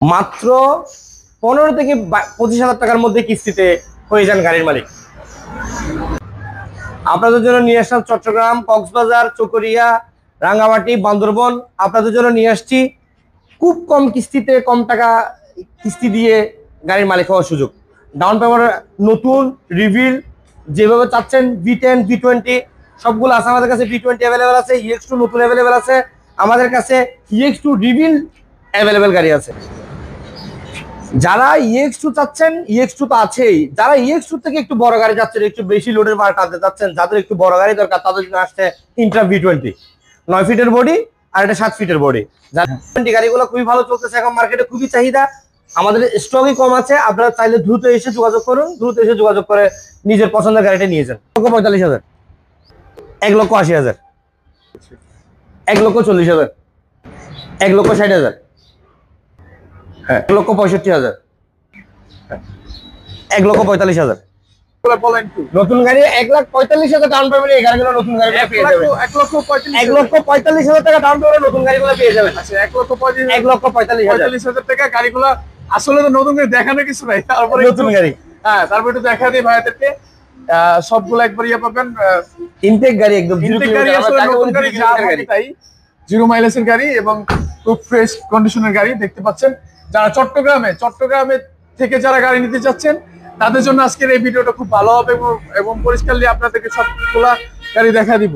মাত্র 15 থেকে 25,000 টাকার মধ্যে কিস্তিতে হয়ে যান গাড়ির মালিক। আপনাদের জন্য নিয়ে আসলাম চট্টগ্রাম, কক্সবাজার, চকরিয়া, রাঙ্গামাটি, বান্দরবন। আপনাদের জন্য নিয়ে আসছি খুব কম কিস্তিতে, কম টাকা কিস্তি দিয়ে গাড়ির মালিক হওয়ার সুযোগ। ডাউন পেমেন্ট নতুন রিভিল যেভাবে চাচ্ছেন, V10, V20 সবগুলো আছে আমাদের কাছে। V20 অ্যাভেলেবেল আছে, EX2 নতুন অ্যাভেলেবেল আছে আমাদের কাছে, EX2 রিভিল অ্যাভেলেবেল গাড়ি আছে। যারা EX2 চাচ্ছেন, EX2 তো আছেই। যারা EX2 থেকে একটু বড় গাড়ি চাচ্ছেন, একটু বেশি লোডের মাল টানতে চাচ্ছেন, যাদের একটু বড় গাড়ি দরকার, তাদের জন্য আসছে ইন্ট্রা V20 9 ফিটের বডি আর এটা 7 ফিটের বডি। গাড়িগুলো খুবই ভালো চলতেছে, এখন মার্কেটে খুবই চাহিদা। আমাদের স্টকই কম আছে, আপনারা চাইলে দ্রুত এসে যোগাযোগ করুন, দ্রুত এসে যোগাযোগ করে নিজের পছন্দের গাড়িটা নিয়ে যান। 45,000, 1,80,000, 1,40,000, 1,60,000, 1,65,000, 1,45,000। নতুন গাড়ি 1,45,000 ডাউন পেমেন্ট, এই গাড়িগুলো নতুন গাড়ি পেয়ে যাবেন। 1,45,000 টাকা ডাউন পেমেন্ট নতুন গাড়িগুলো পেয়ে যাবেন। আচ্ছা, 1,45,000 টাকা গাড়িগুলো আসলে তো নতুন গাড়ি দেখানোর কিছু নাই, তারপরে নতুন গাড়ি। হ্যাঁ, তারপর একটু দেখা দিই ভাইয়াদেরকে। সবগুলো একবার ইয়ে পাবেন, ইনটেক গাড়ি, একদম ইনটেক গাড়ি, আসলে নতুন গাড়ি যা থাকে তাই, 0 মাইলেজের গাড়ি এবং খুব ফ্রেশ কন্ডিশনের গাড়ি দেখতে পাচ্ছেন। যারা চট্টগ্রামে থেকে যারা গাড়ি নিতে চাচ্ছেন, তাদের জন্য আজকের এই ভিডিওটা খুব ভালো হবে এবং পরিষ্কারলি আপনাদেরকে সবগুলা গাড়ি দেখা দিব।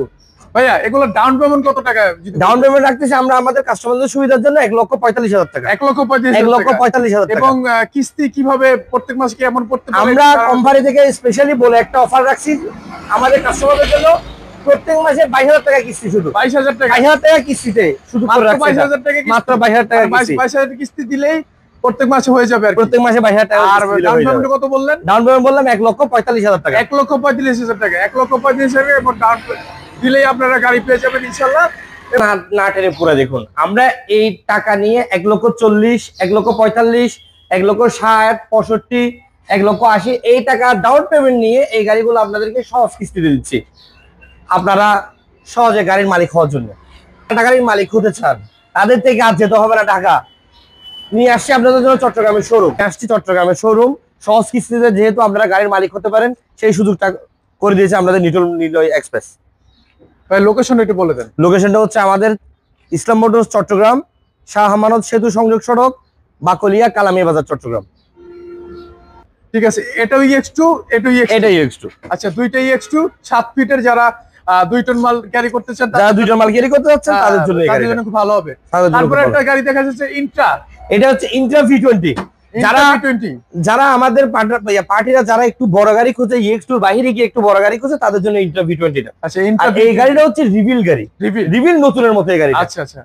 ভাইয়া, এগুলো ডাউন পেমেন্ট কত টাকা? ডাউন পেমেন্ট রাখতেছি আমরা আমাদের কাস্টমারদের সুবিধার জন্য 1,45,000 টাকা। 1,45,000 টাকা। এবং কিস্তি কিভাবে প্রত্যেক মাসে কেমন করতে পারবে? আমরা কোম্পানি থেকে স্পেশালি বলে একটা অফার রাখছি আমাদের কাস্টমারদের জন্য। প্রত্যেক মাসে 22,000 টাকা কিস্তি, শুধু 22,000 টাকা, 22,000 টাকা কিস্তিতে, শুধু মাত্র 22,000 টাকা, মাত্র 22,000 টাকা কিস্তি। 22,000 কিস্তি দিলেই প্রত্যেক মাসে হয়ে যাবে। প্রত্যেক মাসে 22,000 টাকা। আর ডাউন পেমেন্ট কত বললেন? ডাউন পেমেন্ট বললাম 1,45,000 টাকা। 1,45,000 টাকা, 1,45,000 এবং ডাউন দিলেই আপনারা গাড়ি পেয়ে যাবেন ইনশাআল্লাহ। না টেনে পুরো দেখুন, আমরা এই টাকা নিয়ে 1,40,000, 1,45,000, 1,60,000, 65,000, 1,80,000 এই টাকা ডাউন পেমেন্ট নিয়ে এই গাড়িগুলো আপনাদেরকে সহজ কিস্তিতে দিচ্ছি। আপনারা সহজে গাড়ির মালিক হওয়ার জন্য, গাড়ির মালিক হতে চান, তাদের থেকে আর যেতে হবে না ঢাকা। নিয়ে আসছি আপনাদের জন্য চট্টগ্রামের শোরুম। চট্টগ্রামের শোরুম সহজ কিস্তিতে যেহেতু আপনারা গাড়ির মালিক হতে পারেন, সেই সুযোগটা করে দিয়েছে আমাদের নিলয় এক্সপ্রেস। লোকেশনটা একটু বলে দেন। লোকেশনটা হচ্ছে আমাদের ইসলাম মোটরস চট্টগ্রাম, শাহ আমানত সেতু সংযোগ সড়ক, বাকলিয়া, কালামিয়া বাজার, চট্টগ্রাম। ঠিক আছে, এটাও EX2, এটাও EX2। আচ্ছা, দুইটা EX2 7 ফিটের, যারা 2 টন মাল ক্যারি করতে চান, যারা 2 টন মাল ক্যারি করতে যাচ্ছেন তাদের জন্য এই গাড়িটা খুব ভালো হবে। তারপরে একটা গাড়ি দেখা যাচ্ছে ইন্ট্রা, এটা হচ্ছে ইন্ট্রা V20। যারা আমাদের পার্টিরা যারা একটু বড় গাড়ি খুঁজে, EX2 এর বাইরে গিয়ে একটু বড় গাড়ি খুঁজে, তাদের জন্য ইন্ট্রা V20টা। আচ্ছা, এই গাড়িটা হচ্ছে রিভিল গাড়ি, রিভিল নতুনের মতো এই গাড়ি। আচ্ছা আচ্ছা,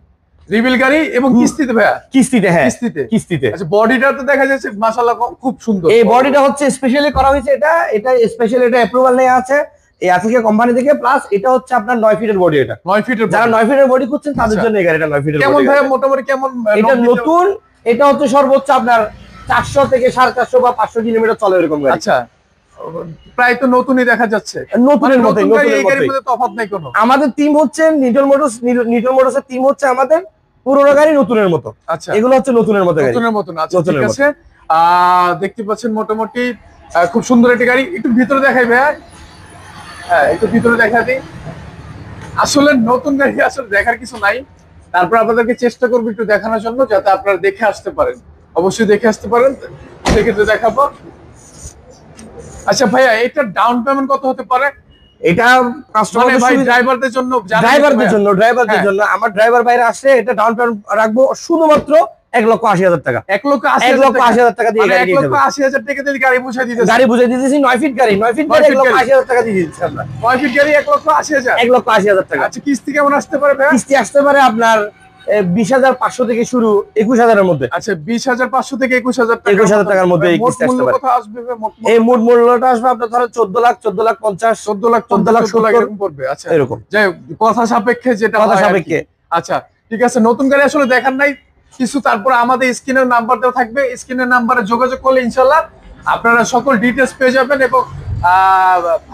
রিভিল গাড়ি এবং কিস্তিতে ভাইয়া? কিস্তিতে, হ্যাঁ কিস্তিতে। আচ্ছা, বডিটা তো দেখা যাচ্ছে মাশাআল্লাহ খুব সুন্দর। এই বডিটা হচ্ছে স্পেশালি করা হয়েছে, এটা স্পেশালি, এটা অ্যাপ্রুভাল নেওয়া আছে এই আজকে কোম্পানি থেকে। প্লাস এটা হচ্ছে আপনার 9 ফিটের বডি। এটা 9 ফিটের, যারা 9 ফিটের বডি খুঁজছেন তাদের জন্য এই গাড়িটা 9 ফিটের বডি। কেমন ভাই মোটামুটি কেমন? এটা নতুন, এটা হচ্ছে সর্বোচ্চ আপনার 400 থেকে 450 বা 500 কিলোমিটার চলে এরকম গাড়ি। আচ্ছা, প্রায় তো নতুনই দেখা যাচ্ছে, নতুনের মতো। এই গাড়ির মধ্যে তফাৎ নাই কোনো। আমাদের টিম হচ্ছে নিটল মোটরসের টিম হচ্ছে আমাদের পুরোনো গাড়ি নতুনের মতো। আচ্ছা, এগুলো হচ্ছে নতুনের মতো গাড়ি, নতুনের মতো। আচ্ছা, ঠিক আছে। দেখতে পাচ্ছেন মোটামুটি খুব সুন্দর একটা গাড়ি। একটু ভিতরে দেখাই ভাইয়া। হ্যাঁ, একটু ভিতরে দেখা দিই। আসলে নতুন গাড়ি আসলে দেখার কিছু নাই, তারপর আপনাদেরকে চেষ্টা করবো একটু দেখানোর জন্য, যাতে আপনারা দেখে আসতে পারেন। অবশ্যই দেখে আসতে পারেন, সেক্ষেত্রে দেখাবো। আচ্ছা ভাইয়া, এটা ডাউন পেমেন্ট কত হতে পারে? এটা কাস্টমার ভাই ড্রাইভারদের জন্য, ড্রাইভারদের জন্য আমার ড্রাইভার বাইরে আসলে এটা ডাউন পেমেন্ট রাখবো শুধুমাত্র 1,80,000 টাকা। 1,80,000 টাকা দিয়ে গাড়ি নিয়ে যাবেন। 1,80,000 টাকা দিয়ে গাড়ি বুঝাই দিতেছি। গাড়ি বুঝাই দিতেছি 9 ফিট গাড়ি, 9 ফিট গাড়ি 1,80,000 টাকা দিয়ে দিচ্ছি আমরা। 9 ফিট গাড়ি 1,80,000, 1,80,000 টাকা। আচ্ছা, কিস্তি কেমন আসতে পারে ভাই? কিস্তি আসতে পারে আপনার 20,500 থেকে শুরু, 21,000 এর মধ্যে। আচ্ছা, 20,500 থেকে 21,000 টাকা, 21,000 টাকার মধ্যে এই কিস্তি আসতে পারে। কত আসবে? এই মোট মূল্যটা আসবে আপনার ধরেন 14 লাখ, 14,50,000, 14,00,000 এরকম পড়বে। আচ্ছা, এরকম যাই কথা সাপেক্ষে, যেটা কথা সাপেক্ষে। আচ্ছা, ঠিক আছে। নতুন গাড়ি আসলে দেখার নাই কিছু, তারপর আমাদের স্ক্রিনের নাম্বার দেওয়া থাকবে, স্ক্রিনের নাম্বারে যোগাযোগ করলে ইনশাআল্লাহ আপনারা সকল ডিটেইলস পেয়ে যাবেন। এবং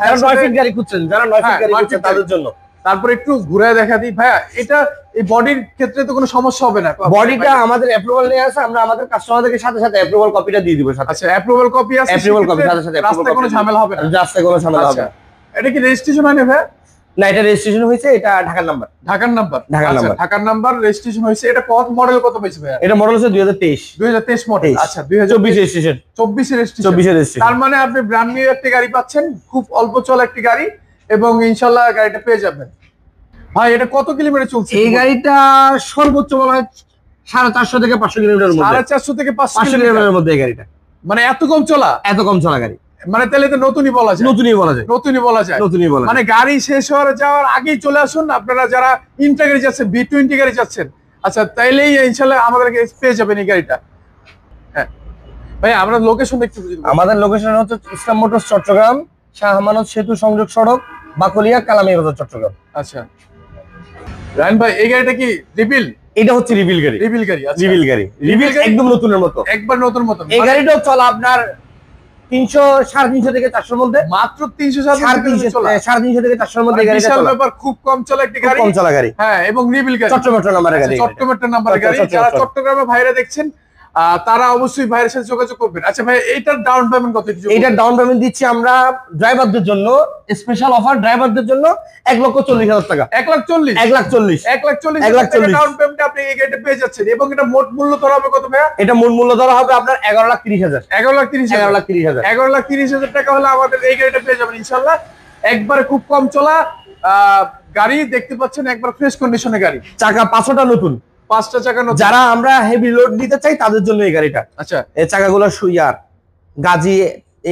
যারা 9 ফিট গাড়ি খুঁজছেন, যারা 9 ফিট গাড়ি খুঁজছেন তাদের জন্য তারপরে একটু ঘুরে দেখা দিই ভাইয়া, এটা এই বডির ক্ষেত্রে তো কোনো সমস্যা হবে না? বডিটা আমাদের অ্যাপ্রুভাল নিয়ে আছে, আমরা আমাদের কাস্টমারদেরকে সাথে সাথে অ্যাপ্রুভাল কপিটা দিয়ে দিব সাথে। আচ্ছা, অ্যাপ্রুভাল কপি আছে, অ্যাপ্রুভাল কপি সাথে সাথে রাস্তায় কোনো ঝামেলা হবে না? রাস্তায় কোনো ঝামেলা হবে না। এটা কি রেজিস্ট্রেশন হয়নি ভাইয়া? না, এটা রেজিস্ট্রেশন হয়েছে, এটা ঢাকার নাম্বার। ঢাকার নাম্বার, ঢাকার নাম্বার, ঢাকার নাম্বার রেজিস্ট্রেশন হয়েছে। এটা কত মডেল, কত পেয়েছে ভাইয়া? এটা মডেল হচ্ছে 2023 2023 মডেল। আচ্ছা, 2024 রেজিস্ট্রেশন। 24 রেজিস্ট্রেশন। 24 রেজিস্ট্রেশন। তার মানে আপনি ব্র্যান্ড নিউ একটা গাড়ি পাচ্ছেন, খুব অল্প চলা একটি গাড়ি, এবং ইনশাআল্লাহ গাড়িটা পেয়ে যাবেন। ভাই এটা কত কিলোমিটার চলছে এই গাড়িটা? সর্বোচ্চ বলা হয় 450 থেকে 500 কিলোমিটারের মধ্যে। 450 থেকে 500 কিলোমিটারের মধ্যে এই গাড়িটা। মানে এত কম চলা? এত কম চলা গাড়ি, মানে তাহলে তো নতুনই বলা যায়। নতুনই বলা যায়, নতুনই বলা যায়, নতুনই বলা যায়। মানে গাড়ি শেষ হয়ে যাওয়ার আগেই চলে আসুন আপনারা যারা ইন্টা গাড়ি যাচ্ছেন, B20 গাড়ি যাচ্ছেন। আচ্ছা, তাইলেই ইনশাআল্লাহ আমাদেরকে পেয়ে যাবেন এই গাড়িটা। হ্যাঁ ভাই, আমরা লোকেশন একটু বুঝে দেব। আমাদের লোকেশন হচ্ছে ইসলাম মোটরস চট্টগ্রাম, শাহ আমানত সেতু সংযোগ সড়ক, বাকলিয়া, কালামিয়া বাজার, চট্টগ্রাম। আচ্ছা রায়ন ভাই, এই গাড়িটা কি রিবিল? এটা হচ্ছে রিভিল গাড়ি। রিবিল গাড়ি, আচ্ছা। রিভিল গাড়ি, রিভিল একদম নতুনের মতো, একবার নতুন মতো। এই গাড়িটাও চলা আপনার 300 350 থেকে 400 এর মধ্যে। মাত্র 300 থেকে 400 এর মধ্যে এই গাড়িটা বিশাল চলা। ব্যাপার, খুব কম চলা একটি গাড়ি, কম চলা গাড়ি। হ্যাঁ, এবং রিবিল গাড়ি, চট্টগ্রাম নাম্বারের গাড়ি। চট্টগ্রাম নাম্বারের গাড়ি। যারা চট্টগ্রামে ভাইরা দেখছেন তারা অবশ্যই ভাইয়ের সাথে যোগাযোগ করবেন। আচ্ছা ভাই, এইটার ডাউন পেমেন্ট কত? এইটার ডাউন পেমেন্ট দিচ্ছি আমরা ড্রাইভারদের জন্য, স্পেশাল অফার ড্রাইভারদের জন্য 1,40,000 টাকা। 1,40,000 1,40,000 ডাউন পেমেন্ট আপনি এই গাড়িটা পেয়ে যাচ্ছেন। এবং এটা মোট মূল্য ধরা হবে কত ভাইয়া? এটা মূল মূল্য ধরা হবে আপনার 11,30,000। 11,30,000 11,30,000 টাকা হলে আমাদের এই গাড়িটা পেয়ে যাবেন ইনশাআল্লাহ। একবারে খুব কম চলা গাড়ি দেখতে পাচ্ছেন, একবার ফ্রেশ কন্ডিশনের গাড়ি, চাকা 5টা নতুন, 5টা চাকা নতুন। যারা আমরা হেভি লোড নিতে চাই তাদের জন্য এই গাড়িটা। আচ্ছা, এই চাকাগুলো সুইয়ার গাজি,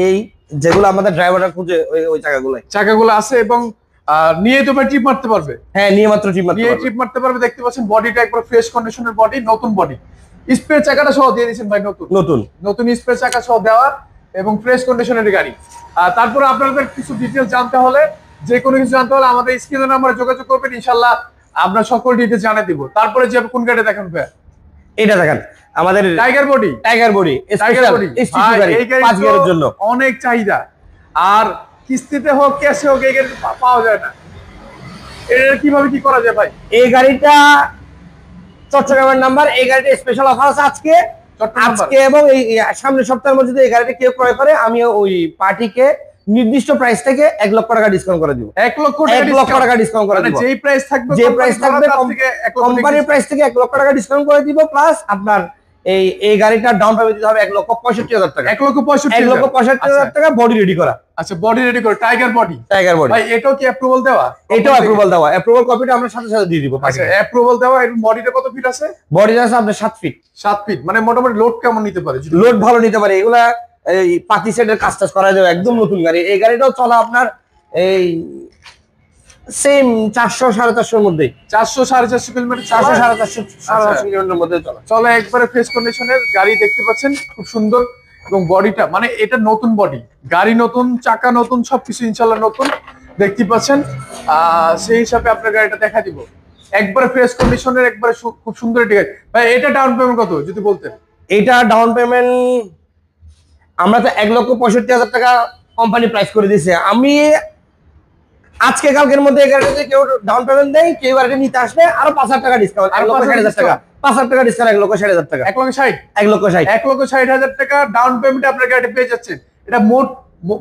এই যেগুলো আমাদের ড্রাইভাররা খুঁজে ওই চাকাগুলো আছে, এবং নিয়ে তো ট্রিপ মারতে পারবে। হ্যাঁ, নিয়ে মাত্র ট্রিপ মারতে পারবে। দেখতে পাচ্ছেন বডিটা একবার ফ্রেশ কন্ডিশনের বডি, নতুন বডি। স্পেয়ার চাকাটা সহ দিয়ে দিয়েছেন ভাই, নতুন স্পেয়ার চাকা সহ দেওয়া, এবং ফ্রেশ কন্ডিশনের গাড়ি। তারপরে আপনাদের কিছু ডিটেইলস জানতে হলে, যে কোনো কিছু জানতে হলে আমাদের স্ক্রিনের নাম্বারে যোগাযোগ করবেন, ইনশাআল্লাহ আমরা সকল ডিটেইলস জানিয়ে দিব। তারপরে যে কোন গাড়ি দেখেন ভাই? এটা দেখেন, আমাদের টাইগার বডি স্পেশাল স্টিচ গাড়ি, 5 গিয়ারের জন্য অনেক চাহিদা। আর কিস্তিতে হোক, ক্যাশে হোক, এই গাড়ি পাওয়া যায় না। এটা কিভাবে কি করা যায় ভাই? এই গাড়িটা চট্টগ্রামের নাম্বার, এই গাড়িটা স্পেশাল অফার আছে আজকে এবং এই সামনের সপ্তাহের মধ্যে যদি এই গাড়িটা কেউ ক্রয় করে, আমি ওই পার্টিকে নির্দিষ্ট প্রাইস থেকে 1 লক্ষ টাকা ডিসকাউন্ট করে দিব। 1 লক্ষ টাকা ডিসকাউন্ট করে দিব। যেই প্রাইস থাকবে কোম্পানির প্রাইস থেকে 1 লক্ষ টাকা ডিসকাউন্ট করে দিব, প্লাস আপনার এই গাড়িটার ডাউন পেমেন্ট দিতে হবে 1,65,000 টাকা। 1,65,000 টাকা বডি রেডি করা। আচ্ছা, বডি রেডি করে টাইগার বডি ভাই, এটাও কি অ্যাপ্রুভাল দেওয়া? এটাও অ্যাপ্রুভাল দেওয়া, অ্যাপ্রুভাল কপিটা আমরা সাথে সাথে দিয়ে দিব। আচ্ছা, অ্যাপ্রুভাল দেওয়া। এর বডিটা কত ফিট আছে? বডিটা আছে আপনার 7 ফিট। 7 ফিট মানে মোটামুটি লোড কেমন নিতে পারে? লোড ভালো নিতে পারে। এগুলা এই পাতি সেটের কাজ করা যাবে, একদম নতুন গাড়ি। এই গাড়িটাও চলা আপনার এই সেম 400-450 এর মধ্যে, 400-450 কিলোমিটার, 400-450 কিলোমিটারের মধ্যে চলে। একবারে ফ্রেশ কন্ডিশনের গাড়ি দেখতে পাচ্ছেন, খুব সুন্দর। এবং বডিটা মানে এটা নতুন বডি, গাড়ি নতুন, চাকা নতুন, সবকিছু ইনশাআল্লাহ নতুন দেখতে পাচ্ছেন। সেই হিসাবে আপনার গাড়িটা দেখা দিব। একবারে ফ্রেশ কন্ডিশনের, একবারে খুব সুন্দর একটি গাড়ি। ভাই, এটা ডাউন পেমেন্ট কত যদি বলতেন? এটা ডাউন পেমেন্ট আমরা তো 1,65,000 টাকা কোম্পানি প্রাইস করে দিয়েছে। আমি আজকে কালকের মধ্যে এই গাড়িতে কেউ ডাউন পেমেন্ট দেয়, কেউ গাড়িটা নিতে আসলে আরো 5,000 টাকা ডিসকাউন্ট, 1,60,000 টাকা, 5,000 টাকা ডিসকাউন্ট, 1,60,000 টাকা, 1,60,000 টাকা ডাউন পেমেন্ট আপনার গাড়িটা পেয়ে যাচ্ছেন। এটা মোট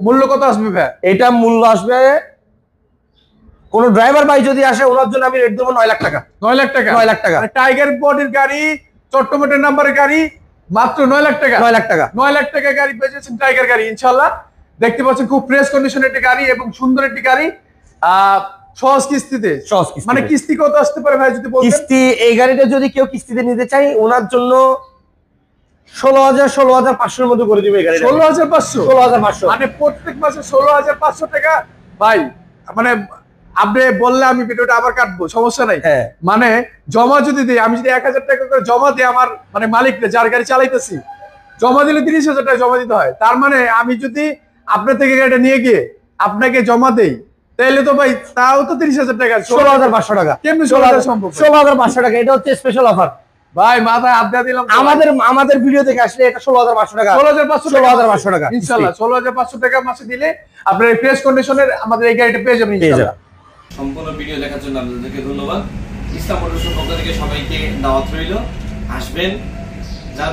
মূল্য কত আসবে ভাই? এটা মূল্য আসবে, কোন ড্রাইভার ভাই যদি আসে ওনার জন্য আমি রেট দেবো 9 লাখ টাকা। 9 লাখ টাকা, 9 লাখ টাকা। টাইগার বডির গাড়ি, চট্টগ্রামের নাম্বারের গাড়ি, মাত্র 9 লাখ টাকা। 9 লাখ টাকা, 9 লাখ টাকা গাড়ি পেয়ে যাচ্ছেন, টাইগার গাড়ি ইনশাআল্লাহ। দেখতে পাচ্ছেন খুব ফ্রেশ কন্ডিশনের একটি গাড়ি, এবং সুন্দর একটি গাড়ি। সহজ কিস্তিতে, মানে কিস্তি কত আসতে পারে ভাই যদি বলতেন? কিস্তি এই গাড়িটা যদি কেউ কিস্তিতে নিতে চাই, ওনার জন্য 16,500 এর মধ্যে করে দিবে। এই গাড়ি 16,500 মানে প্রত্যেক মাসে 16,500 টাকা। ভাই মানে আপনি বললে আমি ভিডিওটা আবার কাটবো, সমস্যা নাই। মানে জমা যদি দিই, আমি যদি 1,000 টাকা করে জমা দিই আমার মানে মালিককে, যার গাড়ি চালাইতেছি, জমা দিলে 30,000 টাকা জমা দিতে হয়। তার মানে আমি যদি আপনার থেকে গাড়িটা নিয়ে গিয়ে আপনাকে জমা দেই, তাহলে তো ভাই তাও তো 30,000 টাকা, 16,500 টাকা। কেমনি 16,000 সম্ভব? 16,500 টাকা, এটা হচ্ছে স্পেশাল অফার ভাই। মাথায় আড্ডা দিলাম। আমাদের ভিডিও থেকে আসলে এটা 16,500 টাকা, 16,500 টাকা ইনশাআল্লাহ। 16,500 টাকা মাসে দিলে আপনার ফ্রেশ কন্ডিশনের আমাদের এই গাড়িটা পেয়ে যাবেন ইনশাআল্লাহ। সম্পূর্ণ ভিডিও দেখার জন্য আপনাদেরকে ধন্যবাদ। ইসলাম মোটরসের পক্ষ থেকে সবাইকে দাওয়াত রইল, আসবেন। যারা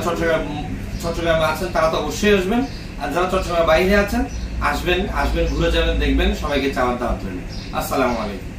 চট্টগ্রামে আছেন তারা তো অবশ্যই আসবেন, আর যারা চট্টগ্রামের বাইরে আছেন আসবেন, ঘুরে যাবেন, দেখবেন। সবাইকে চাওয়ার দাওয়াত রইল। আসসালামু আলাইকুম।